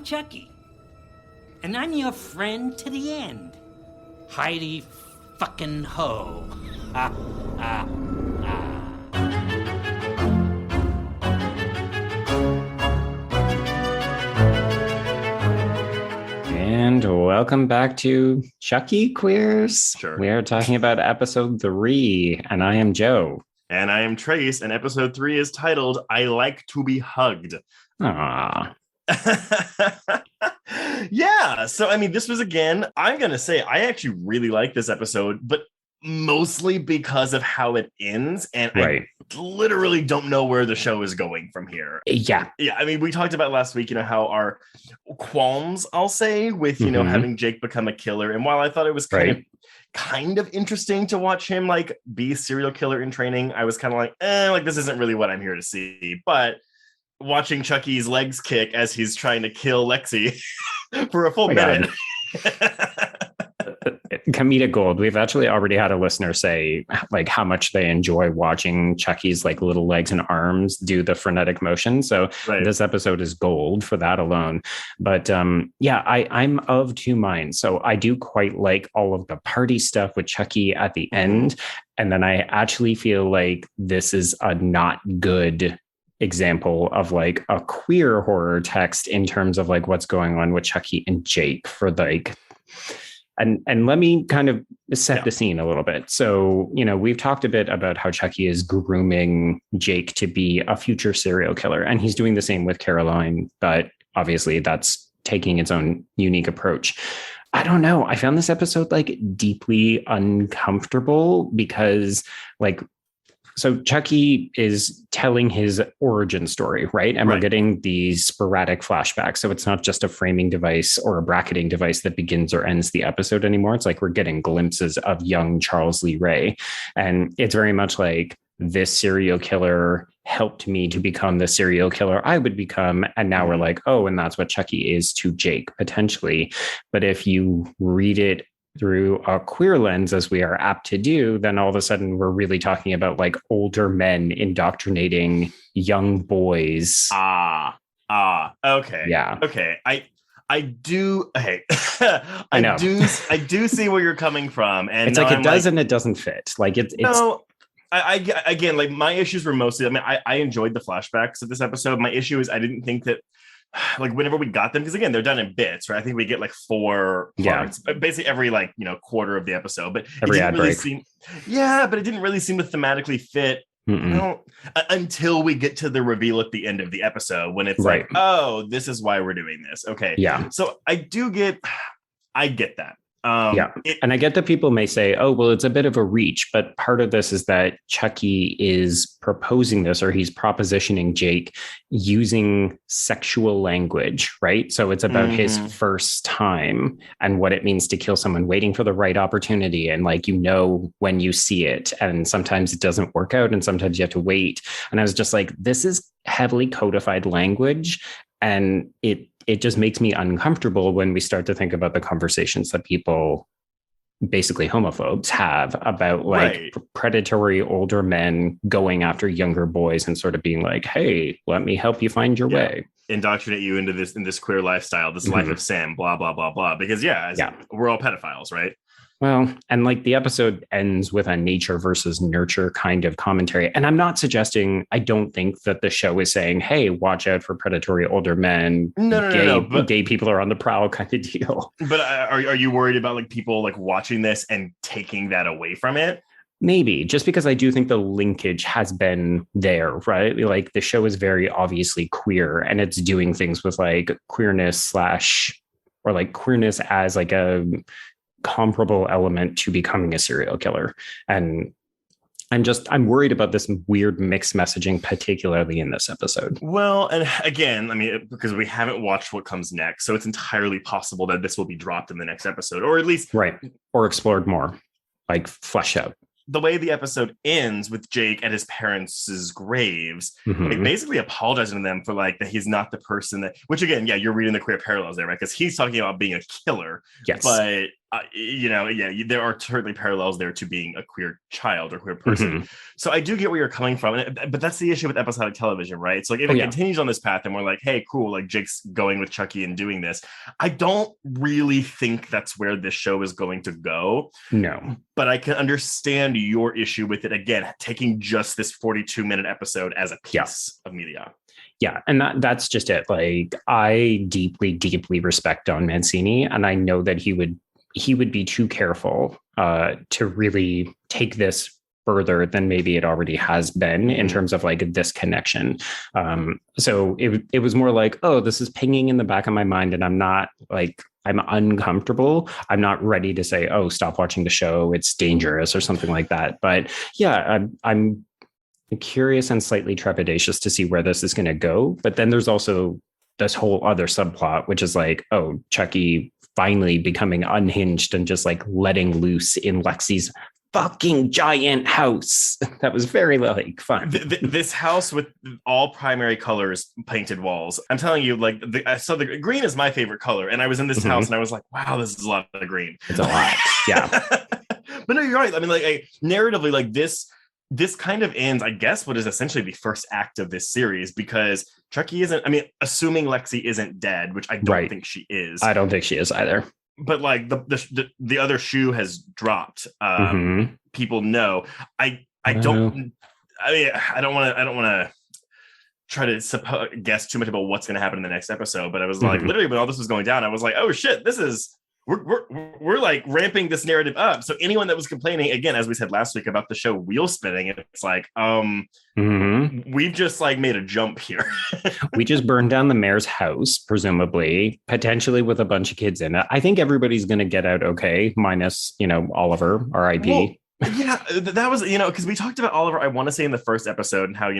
Chucky. And I'm your friend to the end. Heidi fucking ho. Ha, ha, ha. And welcome back to Chucky Queers. Sure. We are talking about episode 3, and I am Joe. And I am Trace, and episode 3 is titled, I Like to Be Hugged. Aww. Yeah, so I mean, this was, again, I'm going to say, I actually really like this episode, but mostly because of how it ends, and Right. I literally don't know where the show is going from here. Yeah. I mean, we talked about last week, how our qualms, I'll say, with, having Jake become a killer, and while I thought it was kind of interesting to watch him like be a serial killer in training, I was kind of like, this isn't really what I'm here to see. But watching Chucky's legs kick as he's trying to kill Lexy for a full minute. Comedic gold. We've actually already had a listener say like how much they enjoy watching Chucky's like little legs and arms do the frenetic motion. So This episode is gold for that alone. But I'm of two minds. So I do quite like all of the party stuff with Chucky at the end. And then I actually feel like this is a not good example of like a queer horror text in terms of like what's going on with Chucky and Jake for like. And let me kind of set the scene a little bit. So, we've talked a bit about how Chucky is grooming Jake to be a future serial killer. And he's doing the same with Caroline, but obviously that's taking its own unique approach. I don't know. I found this episode like deeply uncomfortable because so Chucky is telling his origin story, right? And we're getting these sporadic flashbacks. So it's not just a framing device or a bracketing device that begins or ends the episode anymore. It's like we're getting glimpses of young Charles Lee Ray. And it's very much like this serial killer helped me to become the serial killer I would become. And now we're like, oh, and that's what Chucky is to Jake, potentially. But if you read it through a queer lens, as we are apt to do, then all of a sudden we're really talking about like older men indoctrinating young boys. Okay. Yeah. Okay. I do. Hey, I know. I do see where you're coming from, and it's like it does and it doesn't fit. Like it's no. I again, like my issues were mostly. I mean, I enjoyed the flashbacks of this episode. My issue is I didn't think that. Like whenever we got them, because again, they're done in bits, right? I think we get like 4 parts, basically every quarter of the episode. But every ad break. But it didn't really seem to thematically fit. Until we get to the reveal at the end of the episode, when it's like, oh, this is why we're doing this. Okay, So I get that. And I get that people may say, oh, well, it's a bit of a reach, but part of this is that Chucky is proposing this, or he's propositioning Jake using sexual language, right? So it's about his first time and what it means to kill someone, waiting for the right opportunity. And like, when you see it, and sometimes it doesn't work out and sometimes you have to wait. And I was just like, this is heavily codified language. And it just makes me uncomfortable when we start to think about the conversations that people, basically homophobes, have about like predatory older men going after younger boys and sort of being like, hey, let me help you find your way. Indoctrinate you into this queer lifestyle, this life of sin, blah, blah, blah, blah. Because we're all pedophiles, right? Well, and like the episode ends with a nature versus nurture kind of commentary. And I'm not suggesting, I don't think that the show is saying, hey, watch out for predatory older men. No. Gay people are on the prowl kind of deal. But are you worried about like people like watching this and taking that away from it? Maybe, just because I do think the linkage has been there, right? Like the show is very obviously queer, and it's doing things with like queerness or like queerness as like a comparable element to becoming a serial killer. And I'm worried about this weird mixed messaging, particularly in this episode. Well, and again, I mean, because we haven't watched what comes next, so it's entirely possible that this will be dropped in the next episode, or at least or explored more, like fleshed out. The way the episode ends with Jake at his parents' graves, like basically apologizing to them for like that he's not the person that, which again, you're reading the queer parallels there, right? Because he's talking about being a killer, but there are certainly parallels there to being a queer child or queer person. So I do get where you're coming from, but that's the issue with episodic television, right? So like if it continues on this path and we're like, hey, cool, like Jake's going with Chucky and doing this, I don't really think that's where this show is going to go. No. But I can understand your issue with it, again, taking just this 42-minute episode as a piece of media. Yeah, and that's just it. Like, I deeply, deeply respect Don Mancini, and I know that he would be too careful to really take this further than maybe it already has been in terms of like this connection. So it was more like, oh, this is pinging in the back of my mind, and I'm uncomfortable. I'm not ready to say, oh, stop watching the show, it's dangerous or something like that. But yeah, I'm curious and slightly trepidatious to see where this is going to go. But then there's also this whole other subplot, which is like, oh, Chucky finally becoming unhinged and just like letting loose in Lexy's fucking giant house. That was very like fun. This house with all primary colors painted walls. I'm telling you, like, so the green is my favorite color, and I was in this house and I was like, wow, this is a lot of green. It's a lot. Yeah. But no, you're right. I mean, like, narratively, like this kind of ends, I guess, what is essentially the first act of this series, because Chucky isn't, I mean, assuming Lexy isn't dead, which I don't think she is. I don't think she is either. But like the other shoe has dropped. People know. I don't want to try to guess too much about what's going to happen in the next episode. But I was like, literally, when all this was going down, I was like, oh shit, this is. We're like ramping this narrative up. So anyone that was complaining, again, as we said last week about the show wheel spinning, it's like, we've just like made a jump here. We just burned down the mayor's house, presumably, potentially with a bunch of kids in it. I think everybody's going to get out okay, minus, Oliver, R.I.P. Well, yeah, that was, because we talked about Oliver, I want to say in the first episode, and how,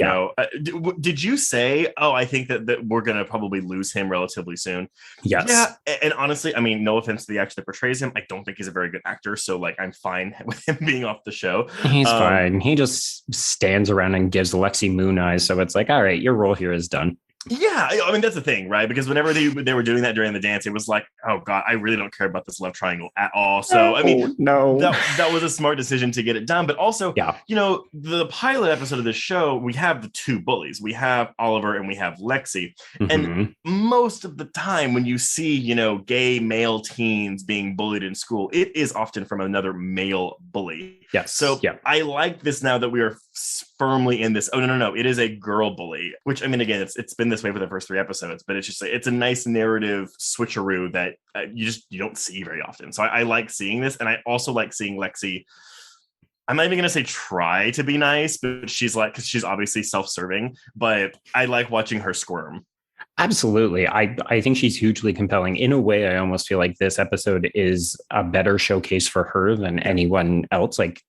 did you say, I think that we're going to probably lose him relatively soon? Yes. Yeah. And honestly, I mean, no offense to the actor that portrays him, I don't think he's a very good actor. So like, I'm fine with him being off the show. He's fine. He just stands around and gives Lexy moon eyes. So it's like, all right, your role here is done. Yeah, I mean, that's the thing, right? Because whenever they were doing that during the dance, it was like, oh God, I really don't care about this love triangle at all. So, I mean, that was a smart decision to get it done. But also, the pilot episode of this show, we have the two bullies. We have Oliver and we have Lexy. And most of the time when you see, gay male teens being bullied in school, it is often from another male bully. Yes. So I like this now that we are firmly in this. Oh, no. It is a girl bully, which, I mean, again, it's been this way for the first 3 episodes, but it's a nice narrative switcheroo that you don't see very often. So I like seeing this. And I also like seeing Lexy. I'm not even going to say try to be nice, but she's like, because she's obviously self-serving, but I like watching her squirm. Absolutely. I think she's hugely compelling. In a way, I almost feel like this episode is a better showcase for her than anyone else. Like,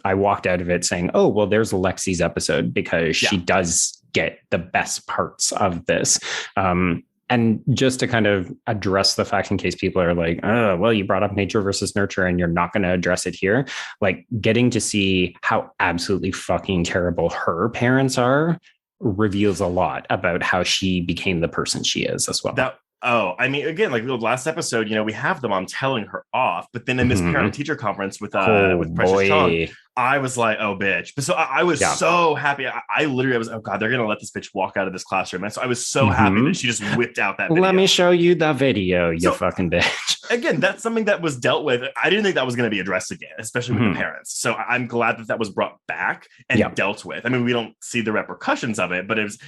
I walked out of it saying, oh, well, there's Lexy's episode, because she does get the best parts of this. And just to kind of address the fact, in case people are like, oh, well, you brought up nature versus nurture and you're not going to address it here. Like, getting to see how absolutely fucking terrible her parents are reveals a lot about how she became the person she is as well. I mean, again, like the last episode, we have the mom telling her off, but then in this parent-teacher conference with Precious Chong, I was like, oh, bitch. But so I was so happy. I literally was, oh, God, they're going to let this bitch walk out of this classroom. And so I was so happy that she just whipped out that video. Let me show you the video, you fucking bitch. Again, that's something that was dealt with. I didn't think that was going to be addressed again, especially with the parents. So I'm glad that was brought back and dealt with. I mean, we don't see the repercussions of it, but it was...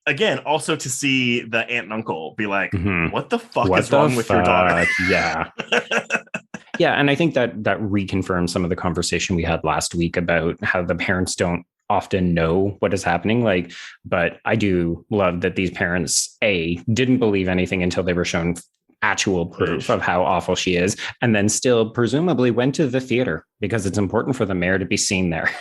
Again, also to see the aunt and uncle be like, what the fuck is wrong with your daughter? Yeah. Yeah. And I think that reconfirms some of the conversation we had last week about how the parents don't often know what is happening. Like, but I do love that these parents, didn't believe anything until they were shown actual proof of how awful she is, and then still presumably went to the theater because it's important for the mayor to be seen there.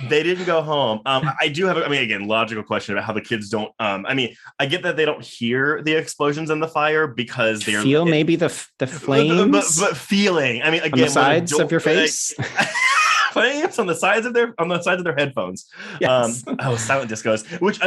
They didn't go home. I do have, again, logical question about how the kids don't. I get that they don't hear the explosions and the fire because they feel maybe the flames, but feeling. I mean, again, on the sides of your face. Flames on the sides of their headphones. Yes. Silent discos. Which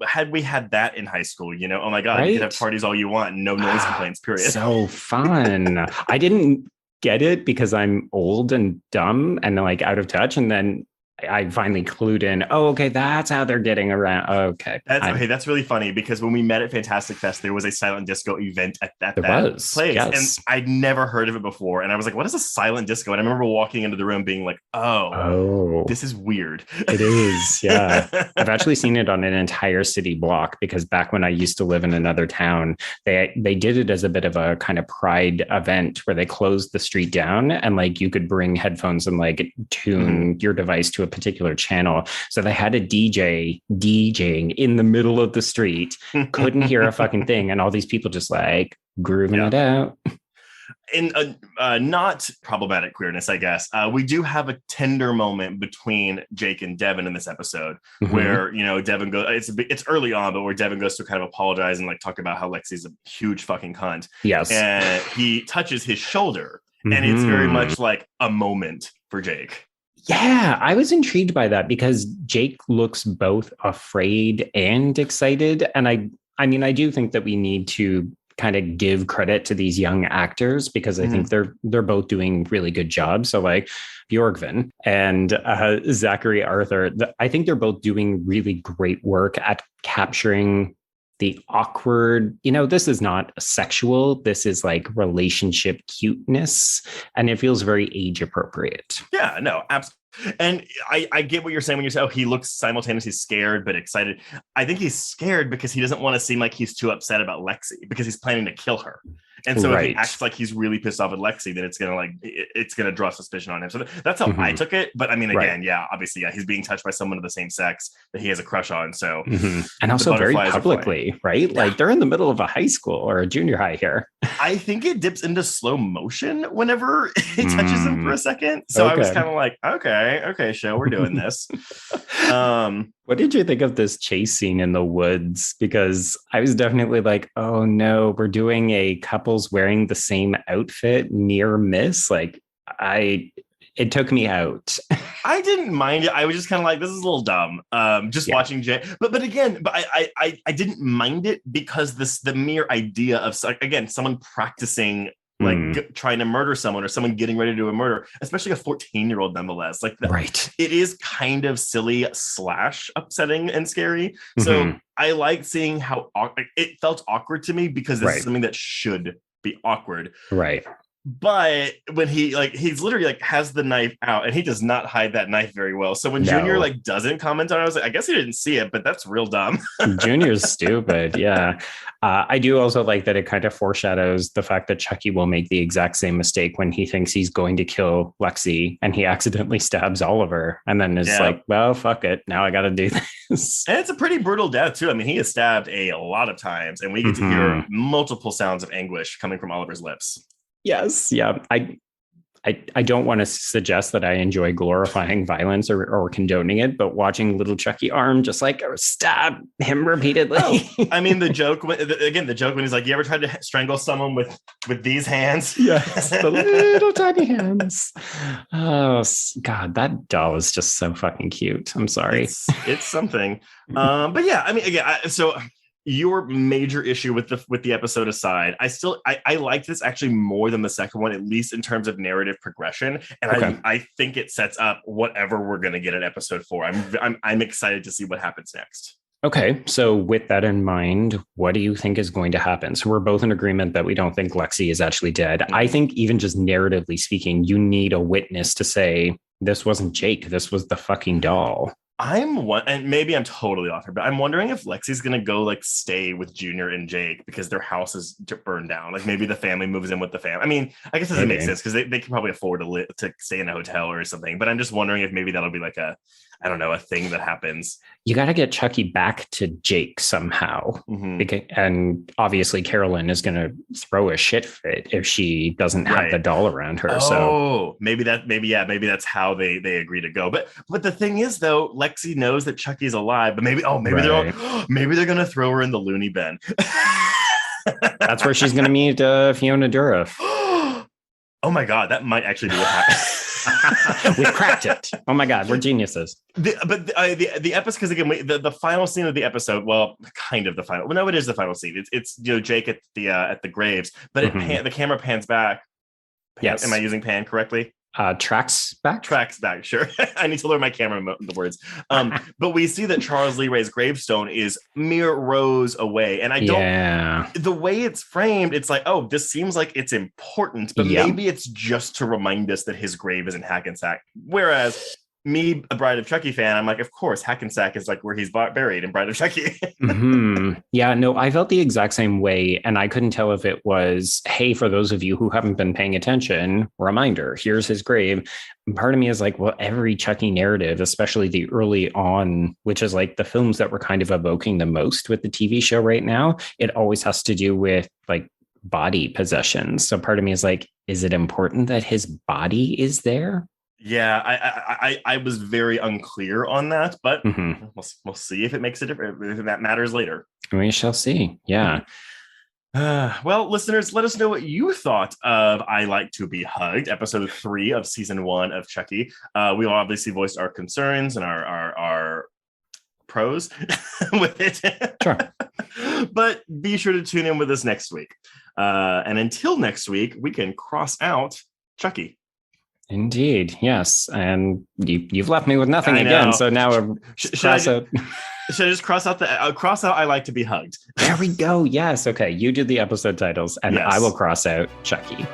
had we had that in high school, oh my God, you could have parties all you want, and no noise complaints. Period. So fun. I didn't get it because I'm old and dumb and like out of touch. And then I finally clued in. Oh, okay, that's how they're getting around. Okay, that's really funny because when we met at Fantastic Fest, there was a silent disco event at that place, yes. and I'd never heard of it before. And I was like, "What is a silent disco?" And I remember walking into the room being like, "Oh, this is weird." It is, yeah. I've actually seen it on an entire city block because back when I used to live in another town, they did it as a bit of a kind of pride event where they closed the street down and like you could bring headphones and like tune your device to a particular channel. So they had a DJ DJing in the middle of the street, couldn't hear a fucking thing, and all these people just like grooving it out. In not problematic queerness, I guess, we do have a tender moment between Jake and Devin in this episode where, Devin goes, it's early on, but where Devin goes to kind of apologize and like talk about how Lexy's a huge fucking cunt. Yes. And he touches his shoulder and it's very much like a moment for Jake. Yeah, I was intrigued by that because Jake looks both afraid and excited. And I mean, I do think that we need to kind of give credit to these young actors because I think they're both doing really good jobs. So like Bjorgvin and Zachary Arthur, I think they're both doing really great work at capturing the awkward, this is not sexual. This is like relationship cuteness. And it feels very age appropriate. Yeah, no, absolutely. And I get what you're saying when you say, he looks simultaneously scared but excited. I think he's scared because he doesn't want to seem like he's too upset about Lexy because he's planning to kill her. And so if he acts like he's really pissed off at Lexy, then it's gonna draw suspicion on him. So that's how I took it. But I mean, again, obviously, he's being touched by someone of the same sex that he has a crush on. So and also very publicly, right? Yeah. Like they're in the middle of a high school or a junior high here. I think it dips into slow motion whenever it touches him for a second. So I was kind of like, okay, show, we're doing this. What did you think of this chase scene in the woods? Because I was definitely like, oh no, we're doing a couples wearing the same outfit near miss. Like it took me out. I didn't mind it. I was just kind of like, this is a little dumb. Watching Jay. But I didn't mind it because the mere idea of, again, someone practicing trying to murder someone or someone getting ready to do a murder, especially a 14-year-old nonetheless. Like it is kind of silly / upsetting and scary. So I like seeing how it felt awkward to me because this is something that should be awkward. Right. But when he's literally has the knife out and he does not hide that knife very well. So when Junior doesn't comment on it, I was like, I guess he didn't see it, but that's real dumb. Junior's stupid. Yeah. I do also like that it kind of foreshadows the fact that Chucky will make the exact same mistake when he thinks he's going to kill Lexy and he accidentally stabs Oliver and then is like, well, fuck it. Now I got to do this. And it's a pretty brutal death too. I mean, he is stabbed a lot of times and we get to hear multiple sounds of anguish coming from Oliver's lips. Yes. Yeah. I don't want to suggest that I enjoy glorifying violence or condoning it, but watching little Chucky arm just like stab him repeatedly. I mean, the joke when he's like, you ever tried to strangle someone with these hands? Yes, the little tiny hands. Oh God, that doll is just so fucking cute. I'm sorry. It's something. But yeah, I mean, again, so your major issue with the episode aside, I liked this actually more than the second one, at least in terms of narrative progression. And I think it sets up whatever we're going to get in episode 4. I'm excited to see what happens next. Okay, so with that in mind, what do you think is going to happen? So we're both in agreement that we don't think Lexy is actually dead. I think even just narratively speaking, you need a witness to say, this wasn't Jake, this was the fucking doll. And maybe I'm totally off here, but I'm wondering if Lexy's gonna go stay with Junior and Jake because their house is burned down. Like maybe the family moves in with the family. I mean, I guess it doesn't make sense because they can probably afford to stay in a hotel or something. But I'm just wondering if maybe that'll be like a thing that happens. You got to get Chucky back to Jake somehow. And obviously Carolyn is going to throw a shit fit if she doesn't have the doll around her. So maybe that's how they agree to go. But the thing is though, Lexy knows that Chucky's alive, but maybe they're going to throw her in the loony bin. That's where she's going to meet Fiona Dourif. Oh my God, that might actually be what happens. We cracked it. Oh my God, we're geniuses. The episode, because again, the final scene of the episode, well, kind of the final. Well, no, it is the final scene. It's Jake at the graves, but the camera pans back Yes. Am I using pan correctly? Tracks back, sure. I need to learn my camera the words. But we see that Charles Lee Ray's gravestone is mere rows away, and I don't the way it's framed, it's like, oh, this seems like it's important, but maybe it's just to remind us that his grave is in Hackensack. Whereas me, a Bride of Chucky fan, I'm like, of course, Hackensack is like where he's buried in Bride of Chucky. Yeah, no, I felt the exact same way. And I couldn't tell if it was, hey, for those of you who haven't been paying attention, reminder, here's his grave. Part of me is like, well, every Chucky narrative, especially the early on, which is like the films that we're kind of evoking the most with the TV show right now, it always has to do with like body possession. So part of me is like, is it important that his body is there? Yeah, I was very unclear on that, but we'll see if it makes a difference, if that matters later. We shall see. Yeah. Well, listeners, let us know what you thought of I Like to Be Hugged, episode 3 of season 1 of Chucky. We obviously voiced our concerns and our pros with it. Sure. But be sure to tune in with us next week. And until next week, we can cross out Chucky. Indeed, yes. And you've left me with nothing again. So now should I just cross out I Like to Be Hugged? There we go. Yes. Okay. You do the episode titles and I will cross out Chucky.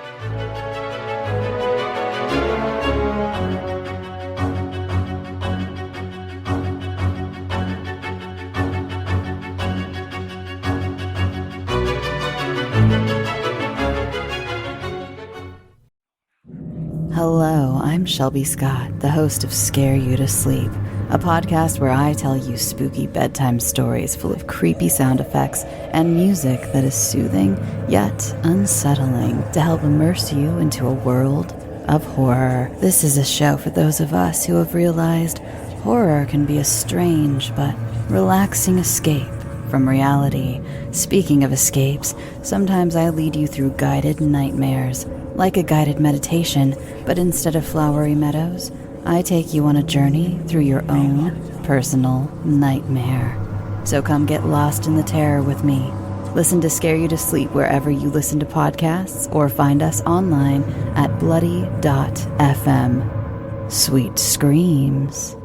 Hello, I'm Shelby Scott, the host of Scare You to Sleep, a podcast where I tell you spooky bedtime stories full of creepy sound effects and music that is soothing yet unsettling to help immerse you into a world of horror. This is a show for those of us who have realized horror can be a strange but relaxing escape from reality. Speaking of escapes, sometimes I lead you through guided nightmares, like a guided meditation, but instead of flowery meadows, I take you on a journey through your own personal nightmare. So come get lost in the terror with me. Listen to Scare You to Sleep wherever you listen to podcasts, or find us online at bloody.fm. Sweet screams.